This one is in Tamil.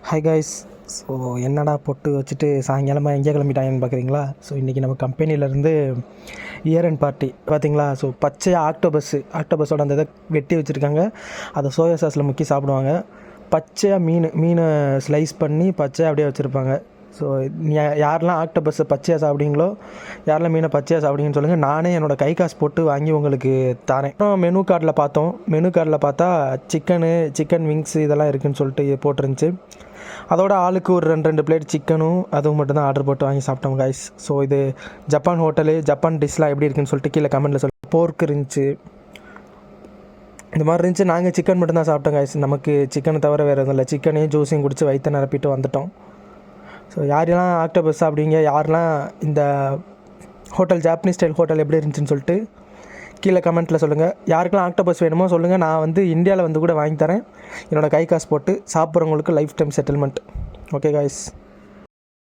Hi guys. ஸோ என்னடா பொட்டு வச்சுட்டு சாயங்காலமாக எங்கே கிளம்பிட்டாங்கன்னு பார்க்குறீங்களா? ஸோ இன்றைக்கி நம்ம கம்பெனிலேருந்து இயர் அண்ட் பார்ட்டி பார்த்தீங்களா? ஸோ பச்சையாக ஆக்டோபஸோட அந்த இதை வெட்டி வச்சுருக்காங்க. அதை சோயா சாஸில் முக்கி சாப்பிடுவாங்க. பச்சையாக மீனை ஸ்லைஸ் பண்ணி பச்சையாக அப்படியே வச்சுருப்பாங்க. ஸோ யாரெல்லாம் ஆக்டோபஸ்ஸை பச்சையாக சாப்பிடுவீங்களோ, யாரெல்லாம் மீனை பச்சையாக சாப்பிடுவீங்கன்னு சொல்லுங்கள். நானே என்னோடய கை காசு போட்டு வாங்கி உங்களுக்கு தரேன். அப்புறம் மெனு கார்டில் பார்த்தா சிக்கன் விங்ஸ் இதெல்லாம் இருக்குதுன்னு சொல்லிட்டு போட்டிருந்துச்சு. அதோட ஆளுக்கு ஒரு ரெண்டு பிளேட் சிக்கனும் அதுவும் மட்டும் தான் ஆர்டர் போட்டு வாங்கி சாப்பிட்டோம் காய்ஸ். ஸோ இது ஜப்பான் டிஷ்லாம் எப்படி இருக்குன்னு சொல்லிட்டு கீழே கமெண்ட்டில் சொல்லுங்கள். போர்க் இருந்துச்சு, இந்த மாதிரி இருந்துச்சு. நாங்கள் சிக்கன் மட்டும்தான் சாப்பிட்டோம் காய்ஸ். நமக்கு சிக்கனை தவிர வேறு எதுவும் இல்லை. சிக்கனையும் ஜூஸையும் குடித்து வயிற்ற நிரப்பிட்டு வந்துட்டோம். ஸோ யாரெல்லாம் ஆக்டோபஸ் சாப்பிடுவீங்க, யாரெல்லாம் இந்த ஜாப்பனீஸ் ஸ்டைல் ஹோட்டல் எப்படி இருந்துச்சுன்னு சொல்லிட்டு கீழே கமெண்ட்டில் சொல்லுங்கள். யாருக்கெல்லாம் ஆக்டோபஸ் வேணுமோ சொல்லுங்கள். நான் இந்தியாவில் கூட வாங்கி தரேன். என்னோடய கை காசு போட்டு சாப்பிட்றவங்களுக்கு life time settlement. Okay guys.